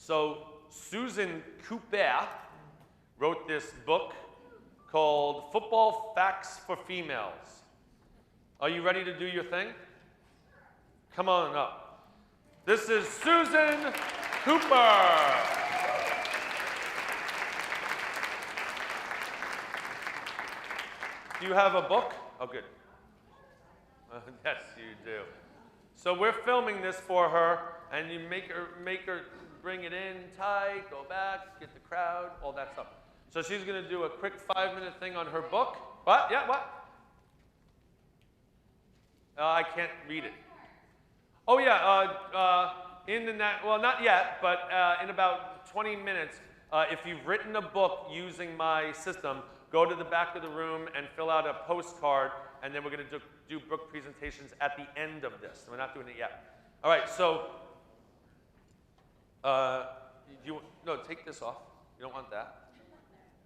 So Susan Cooper wrote this book called Football Facts for Females. Are you ready to do your thing? Come on up. This is Susan Cooper. Do you have a book? Oh, good. Yes, you do. So we're filming this for her, and you make her bring it in tight, go back, get the crowd, all that stuff. So she's going to do a quick 5-minute thing on her book. What? Yeah, what? I can't read it. Oh, yeah. Well, not yet, but in about 20 minutes, if you've written a book using my system, go to the back of the room and fill out a postcard, and then we're going to do book presentations at the end of this. We're not doing it yet. All right, so no, take this off. You don't want that.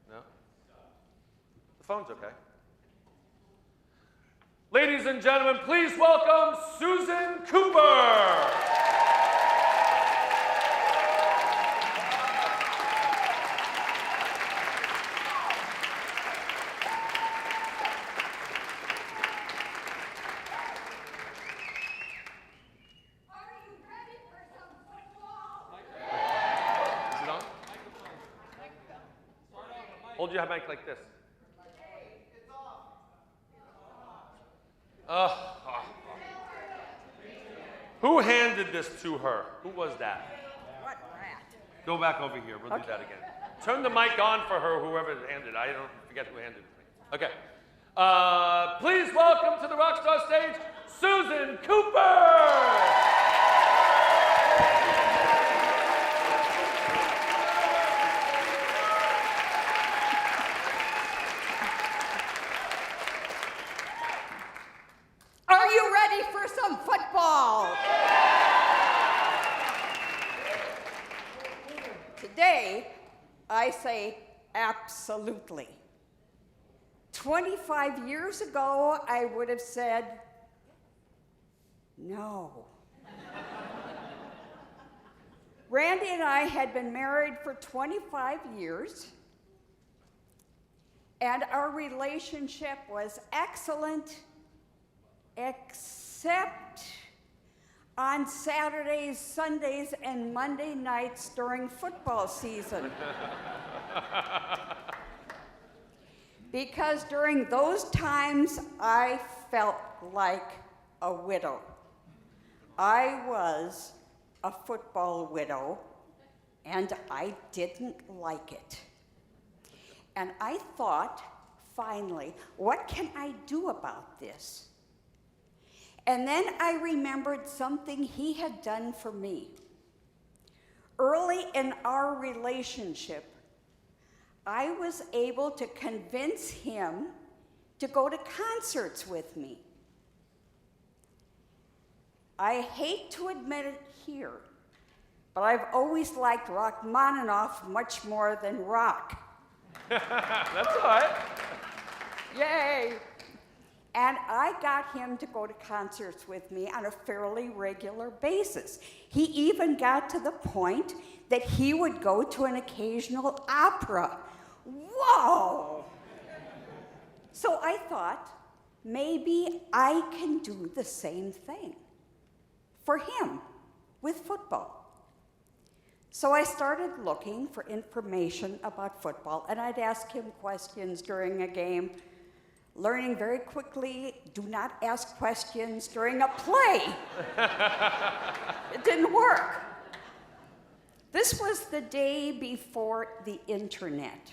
No? The phone's okay. Ladies and gentlemen, please welcome Susan Cooper. Hold your mic like this. Who handed this to her? Who was that? What rat? Go back over here. We'll do that again. Turn the mic on for her, whoever handed it. I don't forget who handed it to me. Okay. Please welcome to the Rockstar stage, Susan Cooper! Are you ready for some football? Today, I say absolutely. 25 years ago, I would have said no. Randy and I had been married for 25 years, and our relationship was excellent, except on Saturdays, Sundays, and Monday nights during football season. Because during those times, I felt like a widow. I was a football widow, and I didn't like it. And I thought, finally, what can I do about this? And then I remembered something he had done for me. Early in our relationship, I was able to convince him to go to concerts with me. I hate to admit it here, but I've always liked Rachmaninoff much more than rock. That's all right. Yay! And I got him to go to concerts with me on a fairly regular basis. He even got to the point that he would go to an occasional opera. Whoa! So I thought, maybe I can do the same thing for him with football. So I started looking for information about football, and I'd ask him questions during a game, learning very quickly, do not ask questions during a play. It didn't work. This was the day before the internet.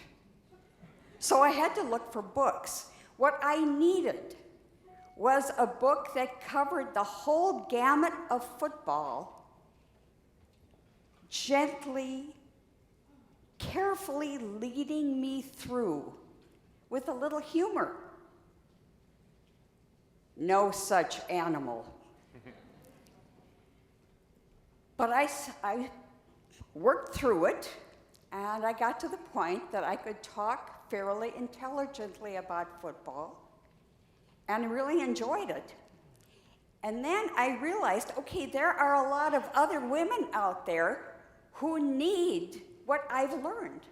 So I had to look for books. What I needed was a book that covered the whole gamut of football, gently, carefully leading me through with a little humor. No such animal. But I worked through it, and I got to the point that I could talk fairly intelligently about football, and I really enjoyed it. And then I realized, okay, there are a lot of other women out there who need what I've learned.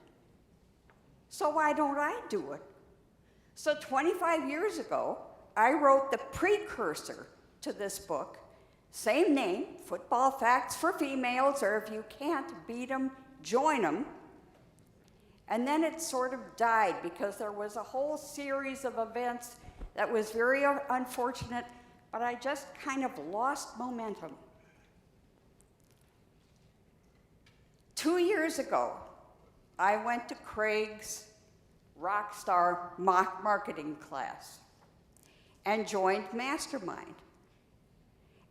So why don't I do it? So 25 years ago, I wrote the precursor to this book, same name, Football Facts for Females, or if you can't beat 'em, join 'em. And then it sort of died because there was a whole series of events that was very unfortunate, but I just kind of lost momentum. 2 years ago, I went to Craig's Rockstar Marketing class and joined Mastermind.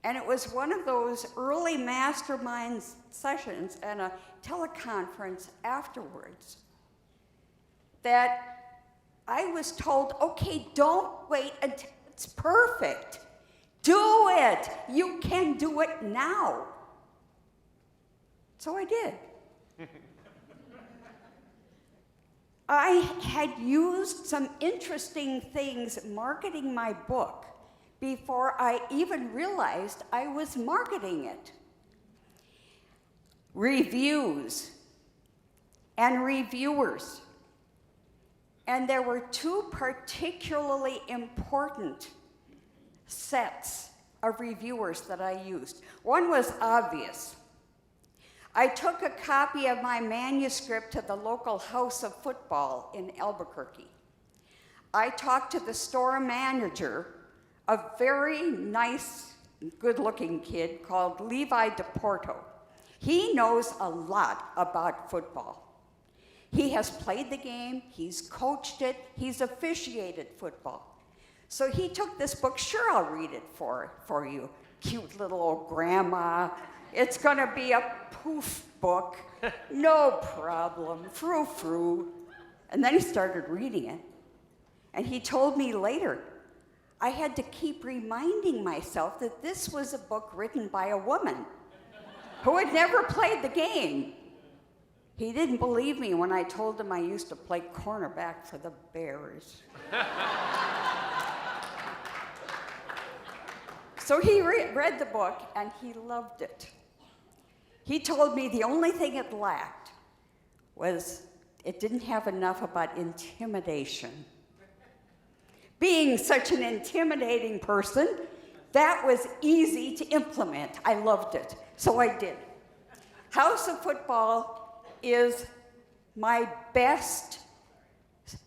And it was one of those early Mastermind sessions and a teleconference afterwards that I was told, okay, don't wait until it's perfect. Do it. You can do it now. So I did. I had used some interesting things marketing my book before I even realized I was marketing it. Reviews and reviewers. And there were two particularly important sets of reviewers that I used. One was obvious. I took a copy of my manuscript to the local house of football in Albuquerque. I talked to the store manager, a very nice, good-looking kid called Levi DePorto. He knows a lot about football. He has played the game, he's coached it, he's officiated football. So he took this book, sure, I'll read it for you. Cute little old grandma. It's gonna be a poof book, no problem, frou-frou. And then he started reading it. And he told me later, I had to keep reminding myself that this was a book written by a woman who had never played the game. He didn't believe me when I told him I used to play cornerback for the Bears. So he read the book and he loved it. He told me the only thing it lacked was it didn't have enough about intimidation. Being such an intimidating person, that was easy to implement. I loved it, so I did. House of Football is my best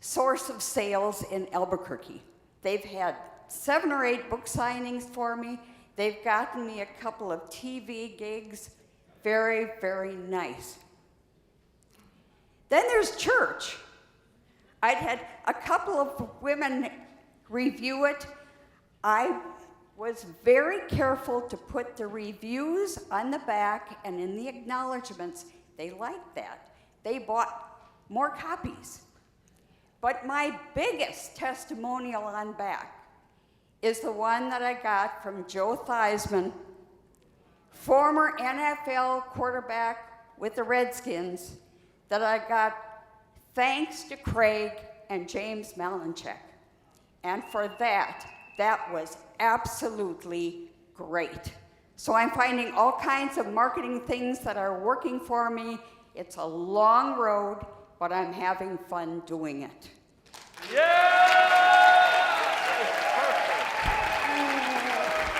source of sales in Albuquerque. They've had 7 or 8 book signings for me. They've gotten me a couple of TV gigs. Very, very nice. Then there's church. I'd had a couple of women review it. I was very careful to put the reviews on the back and in the acknowledgments. They liked that. They bought more copies. But my biggest testimonial on back is the one that I got from Joe Theismann, former NFL quarterback with the Redskins, that I got thanks to Craig and James Malinchak. And for that was absolutely great. So I'm finding all kinds of marketing things that are working for me. It's a long road, but I'm having fun doing it. Yeah!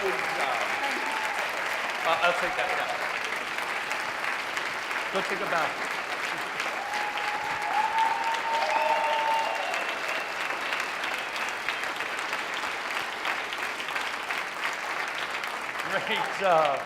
Good job. I'll take that down. Go take a bow. Great job.